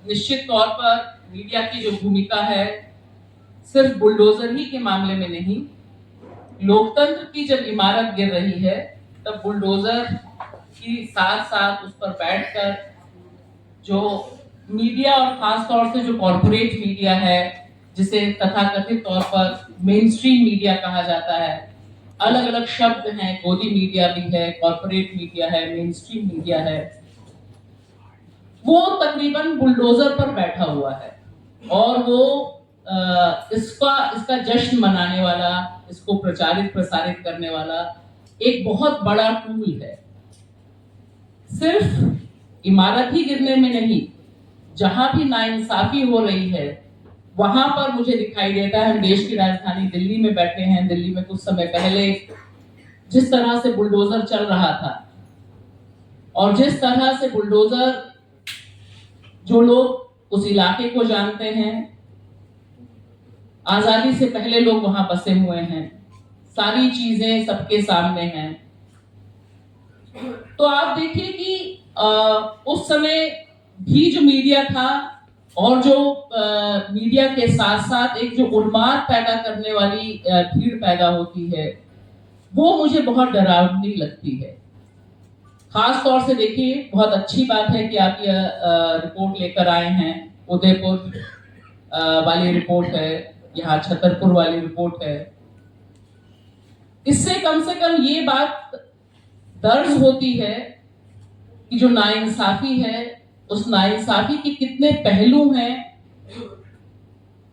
निश्चित तौर पर मीडिया की जो भूमिका है सिर्फ बुलडोजर ही के मामले में नहीं, लोकतंत्र की जब इमारत गिर रही है तब बुलडोजर की साथ साथ उस पर बैठकर जो मीडिया और खास तौर से जो कॉरपोरेट मीडिया है, जिसे तथाकथित तौर पर मेन स्ट्रीम मीडिया कहा जाता है, अलग अलग शब्द हैं, गोदी मीडिया भी है, कॉरपोरेट मीडिया है, मेन स्ट्रीम मीडिया है, वो तकरीबन बुलडोजर पर बैठा हुआ है और वो इसका जश्न मनाने वाला, इसको प्रचारित प्रसारित करने वाला एक बहुत बड़ा टूल है। सिर्फ इमारत ही गिरने में नहीं, जहां भी नाइंसाफी हो रही है वहां पर मुझे दिखाई देता है। हम देश की राजधानी दिल्ली में बैठे हैं। दिल्ली में कुछ समय पहले जिस तरह से बुलडोजर चल रहा था और जिस तरह से बुलडोजर, जो लोग उस इलाके को जानते हैं, आजादी से पहले लोग वहां बसे हुए हैं, सारी चीजें सबके सामने हैं, तो आप देखिए कि उस समय भी जो मीडिया था और जो मीडिया के साथ साथ एक जो उन्माद पैदा करने वाली भीड़ पैदा होती है, वो मुझे बहुत डरावनी लगती है। खास तौर से देखिए, बहुत अच्छी बात है कि आप ये रिपोर्ट लेकर आए हैं। उदयपुर वाली रिपोर्ट है, यहाँ छतरपुर वाली रिपोर्ट है। इससे कम से कम ये बात दर्ज होती है कि जो नाइंसाफी है, उस नाइंसाफी के कितने पहलू हैं,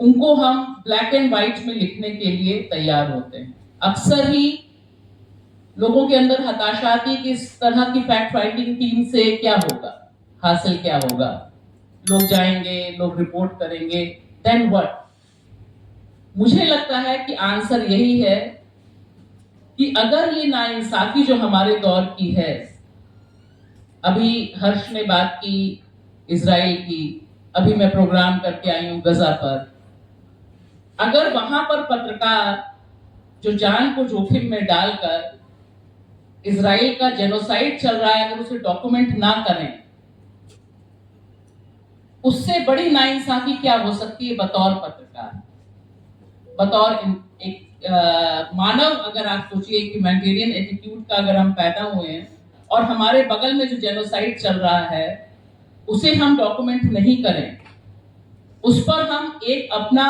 उनको हम ब्लैक एंड व्हाइट में लिखने के लिए तैयार होते हैं। अक्सर ही लोगों के अंदर हताशा आती है कि इस तरह की फैक्ट फाइंडिंग टीम से क्या होगा, हासिल क्या होगा। लोग जाएंगे, लोग रिपोर्ट करेंगे, देन व्हाट। मुझे लगता है कि आंसर यही है कि अगर ये नाइंसाफी जो हमारे दौर की है, अभी हर्ष ने बात की इजराइल की, अभी मैं प्रोग्राम करके आई हूं गजा पर, अगर वहां पर पत्रकार जो जान को जोखिम में डालकर इजराइल का जेनोसाइड चल रहा है, अगर उसे डॉक्यूमेंट ना करें, उससे बड़ी नाइंसाफी क्या हो सकती है बतौर पत्रकार, बतौर एक मानव। अगर आप सोचिए कि ह्यूमैनिटेरियन एटीट्यूड का अगर हम पैदा हुए हैं और हमारे बगल में जो जेनोसाइड चल रहा है उसे हम डॉक्यूमेंट नहीं करें, उस पर हम एक अपना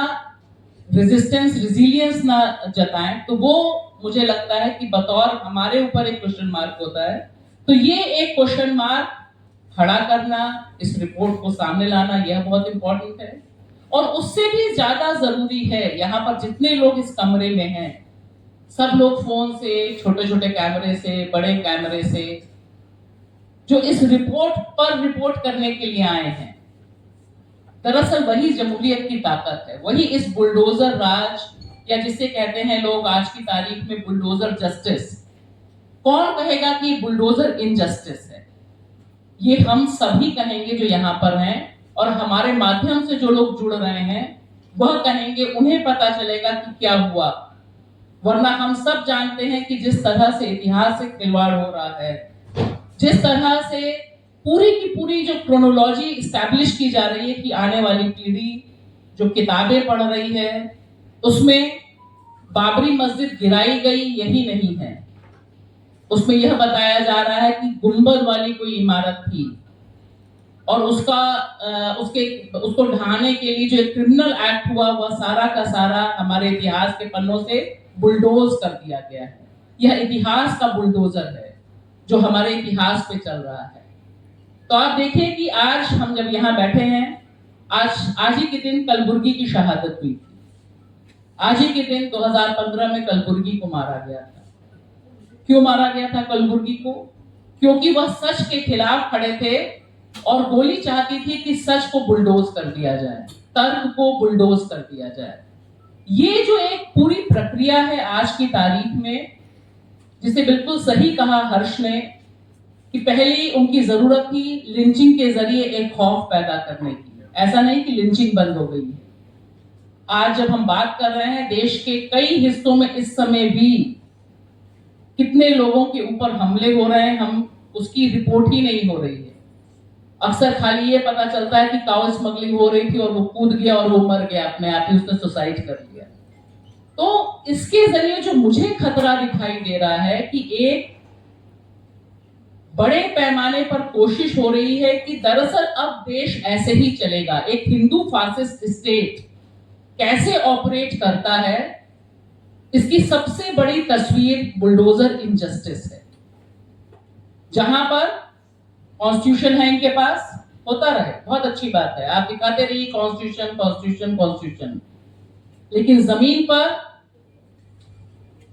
रेजिस्टेंस, रिजिलियंस ना जताएं, तो वो मुझे लगता है कि बतौर हमारे ऊपर एक क्वेश्चन मार्क होता है। तो ये एक क्वेश्चन मार्क खड़ा करना, इस रिपोर्ट को सामने लाना, यह बहुत इंपॉर्टेंट है। और उससे भी ज्यादा जरूरी है, यहाँ पर जितने लोग इस कमरे में हैं, सब लोग फोन से, छोटे छोटे कैमरे से, बड़े कैमरे से, जो इस रिपोर्ट पर रिपोर्ट करने के लिए आए हैं, दरअसल वही जमहूरियत की ताकत है, वही इस बुलडोजर राज, या जिसे कहते हैं लोग आज की तारीख में बुलडोजर जस्टिस। कौन कहेगा कि बुलडोजर इनजस्टिस है? ये हम सभी कहेंगे जो यहाँ पर हैं, और हमारे माध्यम से जो लोग जुड़ रहे हैं वह कहेंगे, उन्हें पता चलेगा कि क्या हुआ। वरना हम सब जानते हैं कि जिस तरह से इतिहास से खिलवाड़ हो रहा है, जिस तरह से पूरी की पूरी जो क्रोनोलॉजी इस्टेब्लिश की जा रही है कि आने वाली पीढ़ी जो किताबें पढ़ रही है, उसमें बाबरी मस्जिद गिराई गई यही नहीं है, उसमें यह बताया जा रहा है कि गुंबद वाली कोई इमारत थी और उसको ढहाने के लिए जो एक क्रिमिनल एक्ट हुआ, वह सारा का सारा हमारे इतिहास के पन्नों से बुलडोज कर दिया गया है। यह इतिहास का बुलडोजर है जो हमारे इतिहास पे चल रहा है। तो आप देखिए कि आज हम जब यहाँ बैठे हैं, आज ही के दिन कलबुर्गी की शहादत हुई थी। आज ही के दिन 2015 में कलबुर्गी को मारा गया था। क्यों मारा गया था कलबुर्गी को? क्योंकि वह सच के खिलाफ खड़े थे और गोली चाहती थी कि सच को बुलडोज कर दिया जाए, तर्क को बुलडोज कर दिया जाए। ये जो एक पूरी प्रक्रिया है आज की तारीख में, जिसे बिल्कुल सही कहा हर्ष ने कि पहली उनकी जरूरत थी लिंचिंग के जरिए एक खौफ पैदा करने की। ऐसा नहीं कि लिंचिंग बंद हो गई है। आज जब हम बात कर रहे हैं, देश के कई हिस्सों में इस समय भी कितने लोगों के ऊपर हमले हो रहे हैं, हम उसकी रिपोर्ट ही नहीं हो रही है। अक्सर खाली ये पता चलता है कि काउ स्मगलिंग हो रही थी और वो कूद गया और वो मर गया अपने आप ही, उसने सुसाइड कर लिया। तो इसके जरिए जो मुझे खतरा दिखाई दे रहा है कि एक बड़े पैमाने पर कोशिश हो रही है कि दरअसल अब देश ऐसे ही चलेगा, एक हिंदू फासिस्ट स्टेट कैसे ऑपरेट करता है, इसकी सबसे बड़ी तस्वीर बुलडोजर इनजस्टिस है। जहां पर कॉन्स्टिट्यूशन है इनके पास, होता रहे, बहुत अच्छी बात है, आप दिखाते रहिए कॉन्स्टिट्यूशन कॉन्स्टिट्यूशन कॉन्स्टिट्यूशन, लेकिन जमीन पर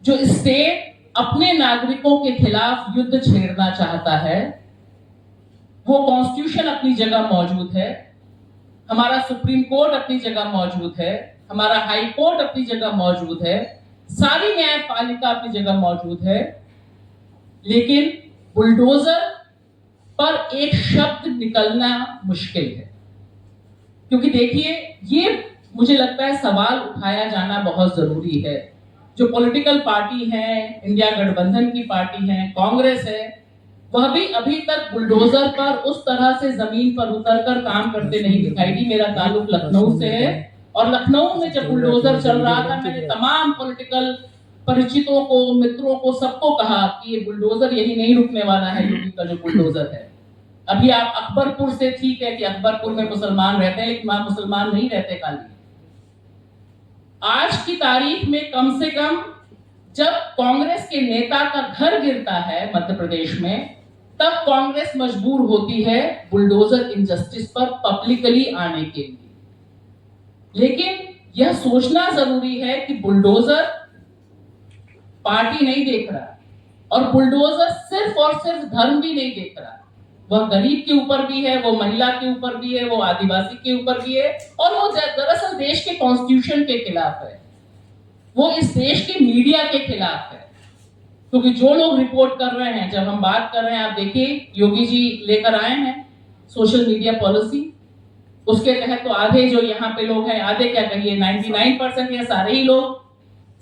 जो स्टेट अपने नागरिकों के खिलाफ युद्ध छेड़ना चाहता है, वो कॉन्स्टिट्यूशन अपनी जगह मौजूद है, हमारा सुप्रीम कोर्ट अपनी जगह मौजूद है, हमारा हाई कोर्ट अपनी जगह मौजूद है, सारी न्यायपालिका अपनी जगह मौजूद है, लेकिन बुलडोजर पर एक शब्द निकलना मुश्किल है। क्योंकि देखिए, ये मुझे लगता है सवाल उठाया जाना बहुत जरूरी है। जो पॉलिटिकल पार्टी है, इंडिया गठबंधन की पार्टी है, कांग्रेस है, वह भी अभी तक बुलडोजर पर उस तरह से जमीन पर उतरकर काम करते नहीं दिखाई दी। मेरा ताल्लुक लखनऊ से है और लखनऊ में जब बुलडोजर चल रहा था, मैंने तमाम पॉलिटिकल परिचितों को, मित्रों को, सबको कहा कि ये बुलडोजर यही नहीं रुकने वाला है, योगी का जो बुलडोजर है। अभी आप अकबरपुर से, ठीक है कि अकबरपुर में मुसलमान रहते हैं, लेकिन वहां मुसलमान नहीं रहते खाली। आज की तारीख में कम से कम जब कांग्रेस के नेता का घर गिरता है मध्य प्रदेश में, तब कांग्रेस मजबूर होती है बुलडोजर इनजस्टिस पर पब्लिकली आने के लिए। लेकिन यह सोचना जरूरी है कि बुलडोजर पार्टी नहीं देख रहा, और बुलडोजर सिर्फ और सिर्फ धर्म भी नहीं देख रहा, वह गरीब के ऊपर भी है, वो महिला के ऊपर भी है, वो आदिवासी के ऊपर भी है, और वो दरअसल देश के कॉन्स्टिट्यूशन के खिलाफ है, वो इस देश के मीडिया के खिलाफ है। क्योंकि जो लोग रिपोर्ट कर रहे हैं, जब हम बात कर रहे हैं, आप देखिए योगी जी लेकर आए हैं सोशल मीडिया पॉलिसी, उसके तहत तो आधे जो यहाँ पे लोग हैं, आधे क्या कहिए 99% या सारे ही लोग,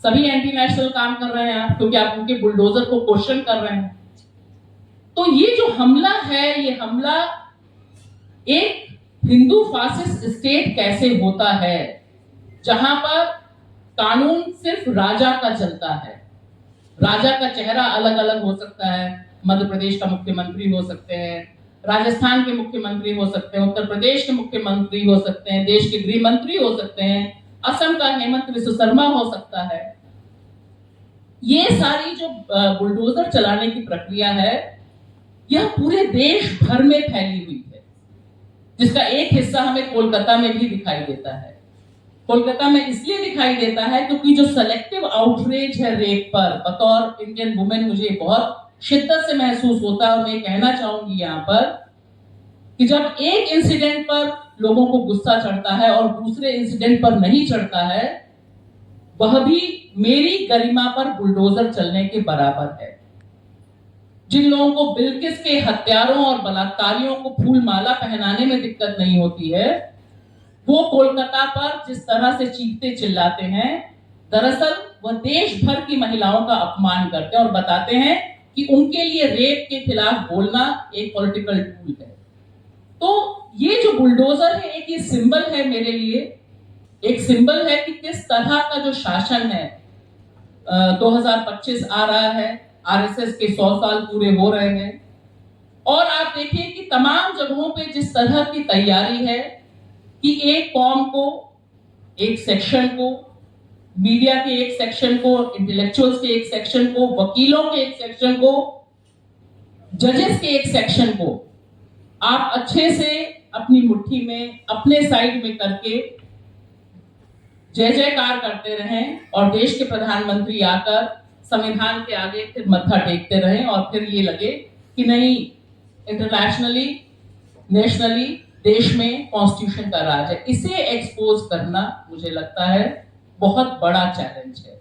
सभी एंटी नेशनल काम कर रहे हैं आप, क्योंकि आप उनके बुलडोजर को क्वेश्चन कर रहे हैं। तो ये जो हमला है, ये हमला एक हिंदू फासिस्ट स्टेट कैसे होता है, जहां पर कानून सिर्फ राजा का चलता है। राजा का चेहरा अलग अलग हो सकता है, मध्य प्रदेश का मुख्यमंत्री हो सकते हैं, राजस्थान के मुख्यमंत्री हो सकते हैं, उत्तर प्रदेश के मुख्यमंत्री हो सकते हैं, देश के गृह मंत्री हो सकते हैं, असम का हेमंत विश्व शर्मा हो सकता है। ये सारी जो बुलडोजर चलाने की प्रक्रिया है, यह पूरे देश भर में फैली हुई है, जिसका एक हिस्सा हमें कोलकाता में भी दिखाई देता है। कोलकाता में इसलिए दिखाई देता है क्योंकि जो सेलेक्टिव आउटरीच है रेप पर, बतौर इंडियन वुमेन मुझे बहुत शिद्दत से महसूस होता है। और मैं कहना चाहूंगी यहाँ पर कि जब एक इंसिडेंट पर लोगों को गुस्सा चढ़ता है और दूसरे इंसिडेंट पर नहीं चढ़ता है, वह भी मेरी गरिमा पर बुलडोजर चलने के बराबर है। जिन लोगों को बिल्किस के हत्यारों और बलात्कारियों को फूल माला पहनाने में दिक्कत नहीं होती है, वो कोलकाता पर जिस तरह से चीखते चिल्लाते हैं, दरअसल वह देश भर की महिलाओं का अपमान करते हैं और बताते हैं कि उनके लिए रेप के खिलाफ बोलना एक पॉलिटिकल टूल है। तो ये जो बुलडोजर है, एक ये सिंबल है मेरे लिए, एक सिंबल है कि किस तरह का जो शासन है। 2025 आ रहा है, आरएसएस के 100 साल पूरे हो रहे हैं, और आप देखिए कि तमाम जगहों पे जिस तरह की तैयारी है कि एक कौम को, एक सेक्शन को, मीडिया के एक सेक्शन को, इंटेलेक्चुअल्स के एक सेक्शन को, वकीलों के एक सेक्शन को, जजेस के एक सेक्शन को आप अच्छे से अपनी मुट्ठी में, अपने साइड में करके जय जयकार करते रहें, और देश के प्रधानमंत्री आकर संविधान के आगे फिर मत्था टेकते रहें, और फिर ये लगे कि नहीं, इंटरनेशनली, नेशनली देश में कॉन्स्टिट्यूशन का राज है। इसे एक्सपोज करना मुझे लगता है बहुत बड़ा चैलेंज है।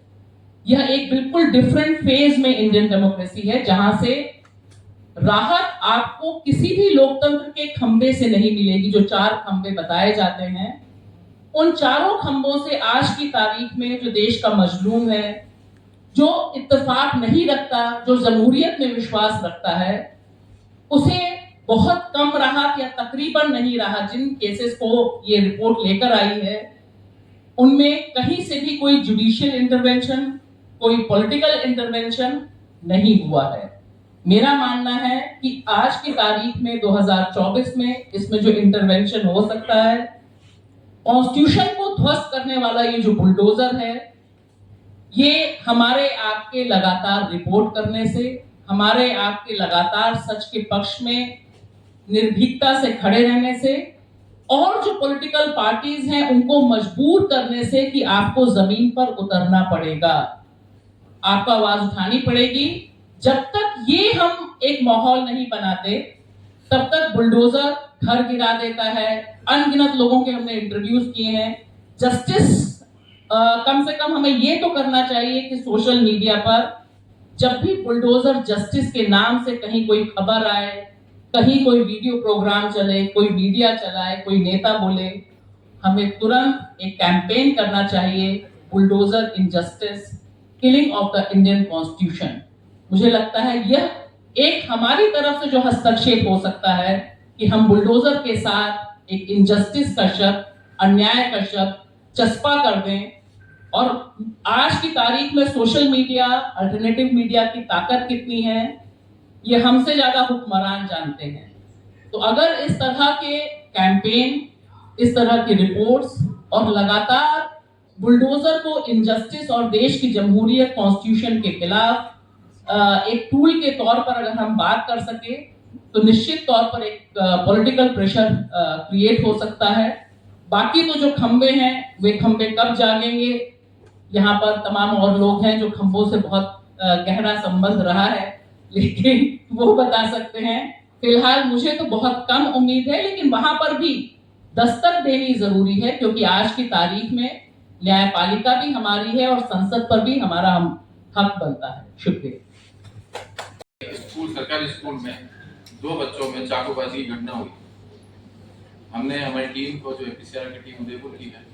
यह एक बिल्कुल डिफरेंट फेज में इंडियन डेमोक्रेसी है, जहां से राहत आपको किसी भी लोकतंत्र के खंबे से नहीं मिलेगी। जो 4 खंबे बताए जाते हैं, उन चारों खंबों से आज की तारीख में जो देश का मजलूम है, जो इत्तेफाक नहीं रखता, जो जमहूरियत में विश्वास रखता है, उसे बहुत कम रहा या तकरीबन नहीं रहा। जिन केसेस को ये रिपोर्ट लेकर आई है उनमें कहीं से भी कोई जुडिशियल इंटरवेंशन, कोई पॉलिटिकल इंटरवेंशन नहीं हुआ है। मेरा मानना है कि आज की तारीख में 2024 में इसमें जो इंटरवेंशन हो सकता है, कॉन्स्टिट्यूशन को ध्वस्त करने वाला ये जो बुलडोजर है, ये हमारे आपके लगातार रिपोर्ट करने से, हमारे आपके लगातार सच के पक्ष में निर्भीकता से खड़े रहने से और जो पॉलिटिकल पार्टीज हैं उनको मजबूर करने से कि आपको जमीन पर उतरना पड़ेगा, आपको आवाज उठानी पड़ेगी। जब तक ये हम एक माहौल नहीं बनाते तब तक बुलडोजर घर गिरा देता है। अनगिनत लोगों के हमने इंटरव्यूज किए हैं। जस्टिस कम से कम हमें ये तो करना चाहिए कि सोशल मीडिया पर जब भी बुलडोजर जस्टिस के नाम से कहीं कोई खबर आए, कहीं कोई वीडियो प्रोग्राम चले, कोई मीडिया चलाए, कोई नेता बोले, हमें तुरंत एक कैंपेन करना चाहिए, bulldozer injustice, killing of the Indian constitution. मुझे लगता है यह एक हमारी तरफ से जो हस्तक्षेप हो सकता है कि हम बुलडोजर के साथ एक इनजस्टिस का शब्द, अन्याय का शब्द चस्पा कर दें। और आज की तारीख में सोशल मीडिया, अल्टरनेटिव मीडिया की ताकत कितनी है ये हमसे ज्यादा हुक्मरान जानते हैं। तो अगर इस तरह के कैंपेन, इस तरह की रिपोर्ट्स और लगातार बुलडोजर को इनजस्टिस और देश की जमहूरियत, कॉन्स्टिट्यूशन के खिलाफ एक टूल के तौर पर अगर हम बात कर सके तो निश्चित तौर पर एक पॉलिटिकल प्रेशर क्रिएट हो सकता है। बाकी तो जो खंबे हैं वे खंबे कब जागेंगे, यहाँ पर तमाम और लोग हैं जो खंबों से बहुत गहरा संबंध रहा है, लेकिन वो बता सकते हैं। फिलहाल मुझे तो बहुत कम उम्मीद है, लेकिन वहां पर भी दस्तक देनी जरूरी है क्योंकि आज की तारीख में न्यायपालिका भी हमारी है और संसद पर भी हमारा हक बनता है। शुक्रिया। स्कूल, सरकारी स्कूल में 2 बच्चों में चाकूबाजी की घटना हुई। हमने हमारी टीम को, जो एपीसीआर की टीम उदयपुर की है,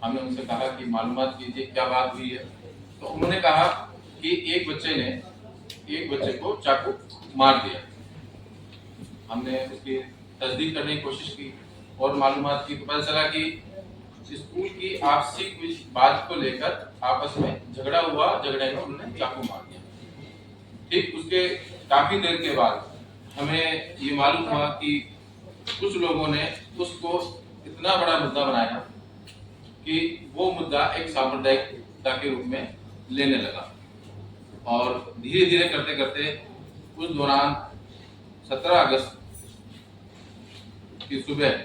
हमने उनसे कहा कि मालूमात कीजिए क्या बात हुई है। तो उन्होंने कहा कि एक बच्चे को चाकू मार दिया। हमने उसकी तस्दीक करने की कोशिश की और मालूमात की तो पता चला कि स्कूल की आपसी कुछ बात को लेकर आपस में झगड़ा हुआ, झगड़े में उन्होंने चाकू मार दिया। ठीक उसके काफी देर के बाद हमें ये मालूम हुआ कि कुछ लोगों ने उसको इतना बड़ा मुद्दा बनाया कि वो मुद्दा एक सांप्रदायिकता के रूप में लेने लगा और धीरे धीरे करते करते उस दौरान 17 अगस्त की सुबह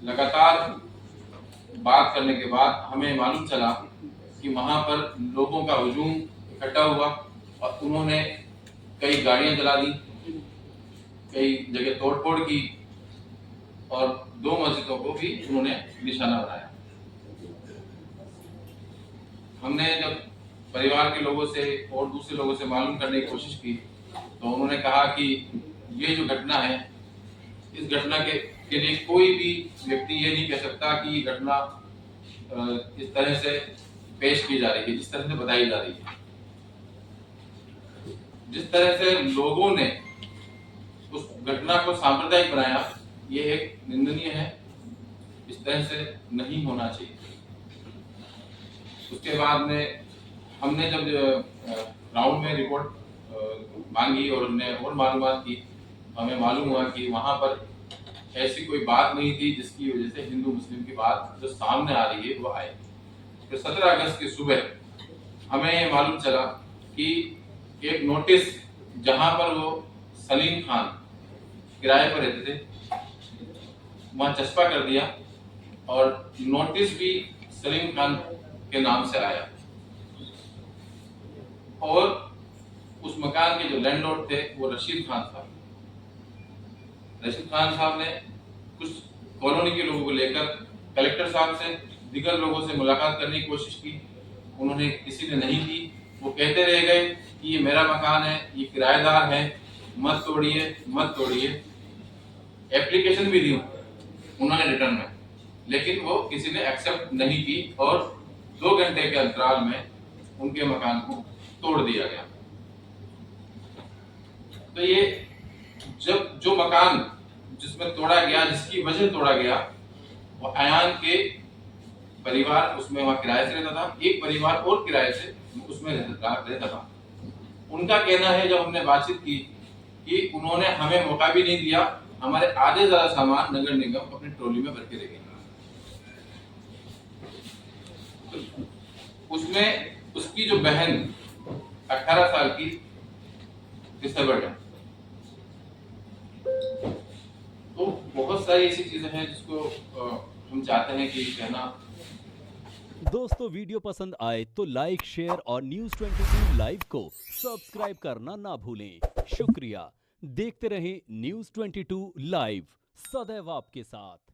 लगातार बात करने के बाद हमें मालूम चला कि वहां पर लोगों का हुजूम इकट्ठा हुआ और उन्होंने कई गाड़ियां जला दी, कई जगह तोड़फोड़ की और 2 मस्जिदों को भी उन्होंने निशाना बनाया। हमने जब परिवार के लोगों से और दूसरे लोगों से मालूम करने की कोशिश की तो उन्होंने कहा कि ये जो घटना है, इस घटना के लिए कोई भी व्यक्ति ये नहीं कह सकता कि ये घटना इस तरह से पेश की जा रही है, जिस तरह से बताई जा रही है। जिस तरह से लोगों ने उस घटना को सांप्रदायिक बनाया, ये एक निंदनीय है। इस तरह से नहीं होना चाहिए। उसके बाद में हमने जब राउंड में रिपोर्ट मांगी और हमने और मालूमात की, हमें मालूम हुआ कि वहां पर ऐसी कोई बात नहीं थी जिसकी वजह से हिंदू मुस्लिम की बात जो सामने आ रही है वो आए। फिर 17 अगस्त की सुबह हमें ये मालूम चला कि एक नोटिस, जहां पर वो सलीम खान किराए पर रहते थे, वहां चस्पा कर दिया और नोटिस भी सलीम खान के नाम से आया और उस मकान के जो लैंडलॉर्ड थे वो रशीद खान साहब। रशीद खान साहब ने कुछ कॉलोनी के लोगों को लेकर कलेक्टर साहब से, दिगर लोगों से मुलाकात करने की कोशिश की, उन्होंने किसी ने नहीं की। वो कहते रह गए कि ये मेरा मकान है, ये किराएदार है, मत तोड़िए मत तोड़िए। एप्लीकेशन भी दी उन्होंने रिटर्न में, लेकिन वो किसी ने एक्सेप्ट नहीं की और 2 घंटे के अंतराल में उनके मकान को तोड़ दिया गया। तो ये जब जो मकान जिसमें तोड़ा गया, जिसकी वजह तोड़ा गया, वो अयान के परिवार उसमें वहाँ किराए से रहता था, एक परिवार और किराए से उसमें रहता था। उनका कहना है, जब हमने बातचीत की, कि उन्होंने हमें मौका भी नहीं दिया, हमारे आधे ज्यादा सामान नगर निगम अपनी ट्रॉली में भर के ले गए। तो उसमें उसकी जो बहन 18 साल की डिसेबल्ड है। तो बहुत सारी ऐसी चीजें हैं जिसको हम चाहते हैं कि कहना। दोस्तों, वीडियो पसंद आए तो लाइक, शेयर और News 22 लाइव को सब्सक्राइब करना ना भूलें। शुक्रिया। देखते रहें News 22 लाइव, सदैव आपके साथ।